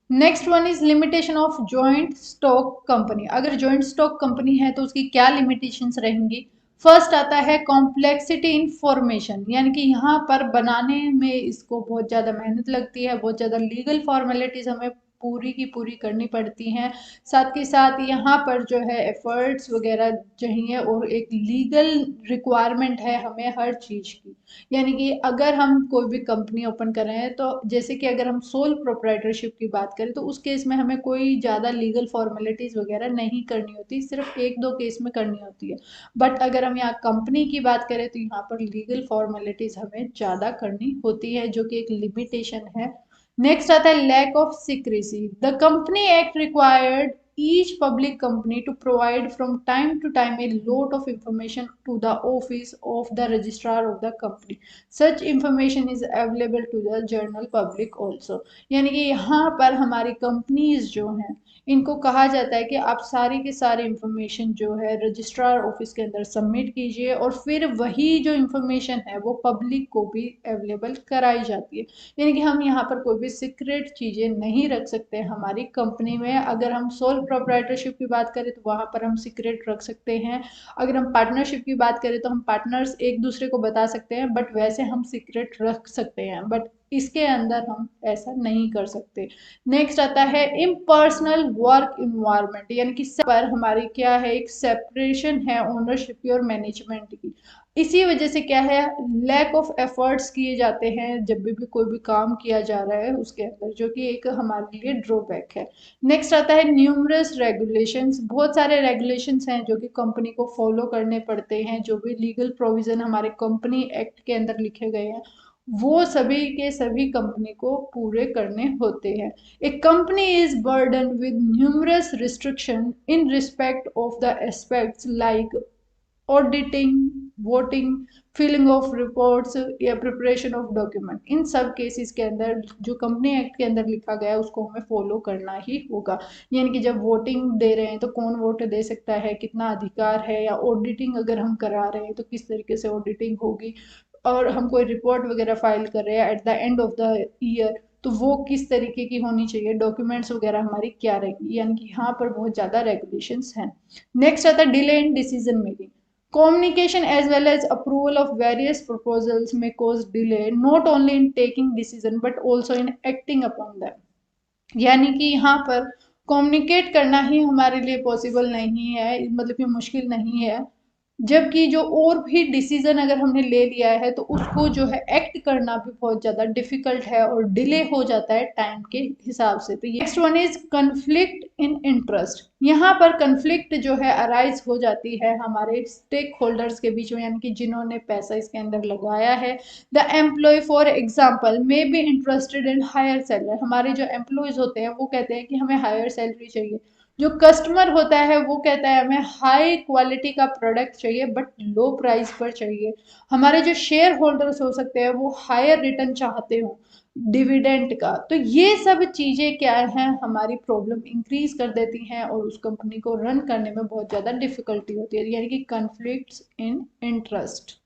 Next one is limitation of joint stock company. अगर joint stock company है तो उसकी क्या लिमिटेशंस रहेंगी। फर्स्ट आता है कॉम्प्लेक्सिटी इन फॉर्मेशन, यानी कि यहाँ पर बनाने में इसको बहुत ज़्यादा मेहनत लगती है, बहुत ज़्यादा लीगल फॉर्मेलिटीज़ हमें पूरी की पूरी करनी पड़ती हैं। साथ के साथ यहाँ पर जो है एफर्ट्स वगैरह चाहिए और एक लीगल रिक्वायरमेंट है हमें हर चीज़ की। यानी कि अगर हम कोई भी कंपनी ओपन कर रहे हैं तो जैसे कि अगर हम सोल प्रोप्राइटरशिप की बात करें तो उस केस में हमें कोई ज़्यादा लीगल फॉर्मेलिटीज़ वगैरह नहीं करनी होती, सिर्फ एक दो केस में करनी होती है। बट अगर हम यहाँ कंपनी की बात करें तो यहाँ पर लीगल फॉर्मेलिटीज़ हमें ज़्यादा करनी होती है, जो कि एक लिमिटेशन है। नेक्स्ट आता है lack of secrecy. The company act required each public company to provide from time to time a lot of information to the office of the registrar of the company. Such information is available to the general public also. यानी कि यहाँ पर हमारी companies जो हैं इनको कहा जाता है कि आप सारी की सारी इंफॉर्मेशन जो है रजिस्ट्रार ऑफिस के अंदर सबमिट कीजिए और फिर वही जो इंफॉर्मेशन है वो पब्लिक को भी अवेलेबल कराई जाती है। यानी कि हम यहाँ पर कोई भी सीक्रेट चीज़ें नहीं रख सकते हमारी कंपनी में। अगर हम सोल प्रोप्राइटरशिप की बात करें तो वहाँ पर हम सीक्रेट रख सकते हैं। अगर हम पार्टनरशिप की बात करें तो हम पार्टनर्स एक दूसरे को बता सकते हैं, बट वैसे हम सीक्रेट रख सकते हैं, बट इसके अंदर हम ऐसा नहीं कर सकते। नेक्स्ट आता है इम्पर्सनल वर्क इन्वायरमेंट, यानी कि पर हमारी क्या है, एक सेपरेशन है ओनरशिप की और मैनेजमेंट की। इसी वजह से क्या है, लैक ऑफ एफर्ट्स किए जाते हैं जब भी कोई भी काम किया जा रहा है उसके अंदर, जो कि एक हमारे लिए ड्रॉबैक है। नेक्स्ट आता है न्यूमरस रेगुलेशंस। बहुत सारे रेगुलेशंस हैं जो कि कंपनी को फॉलो करने पड़ते हैं, जो भी लीगल प्रोविजन हमारे कंपनी एक्ट के अंदर लिखे गए हैं वो सभी के सभी कंपनी को पूरे करने होते हैं। A company is burden with numerous restriction in respect of the aspects like auditing, voting, filling of reports या प्रिपरेशन ऑफ डॉक्यूमेंट। इन सब केसेस के अंदर जो कंपनी एक्ट के अंदर लिखा गया है उसको हमें फॉलो करना ही होगा। यानी कि जब वोटिंग दे रहे हैं तो कौन वोट दे सकता है, कितना अधिकार है, या ऑडिटिंग अगर हम करा रहे हैं तो किस तरीके से ऑडिटिंग होगी, और हम कोई रिपोर्ट वगैरह फाइल कर रहे हैं at the end of the year तो वो किस तरीके की होनी चाहिए, डॉक्यूमेंट्स वगैरह हमारी क्या रहेगी। यानी कि यहाँ पर बहुत ज़्यादा रेगुलेशंस हैं। नेक्स्ट आता है delay in decision making. Communication as well as approval of various proposals may cause delay not only in taking decision but also in acting upon them। यानी कि यहाँ पर कम्युनिकेट करना ही हमारे लिए पॉसिबल नहीं है, मतलब कि मुश्किल नहीं है, जबकि जो और भी डिसीजन अगर हमने ले लिया है तो उसको जो है एक्ट करना भी बहुत ज़्यादा डिफिकल्ट है और डिले हो जाता है टाइम के हिसाब से। तो next one is conflict in interest. यहाँ पर कन्फ्लिक्ट जो है अराइज हो जाती है हमारे स्टेक होल्डर्स के बीच में, यानी कि जिन्होंने पैसा इसके अंदर लगाया है। The employ for example may be interested in higher salary. हमारे जो एम्प्लॉयज होते हैं वो कहते हैं कि हमें हायर सैलरी चाहिए। जो कस्टमर होता है वो कहता है हमें हाई क्वालिटी का प्रोडक्ट चाहिए बट लो प्राइस पर चाहिए। हमारे जो शेयर होल्डर्स हो सकते हैं वो हायर रिटर्न चाहते हो डिविडेंड का। तो ये सब चीज़ें क्या हैं, हमारी प्रॉब्लम इंक्रीज कर देती हैं और उस कंपनी को रन करने में बहुत ज़्यादा डिफिकल्टी होती है, यानी कि कन्फ्लिक्ट्स इन इंटरेस्ट।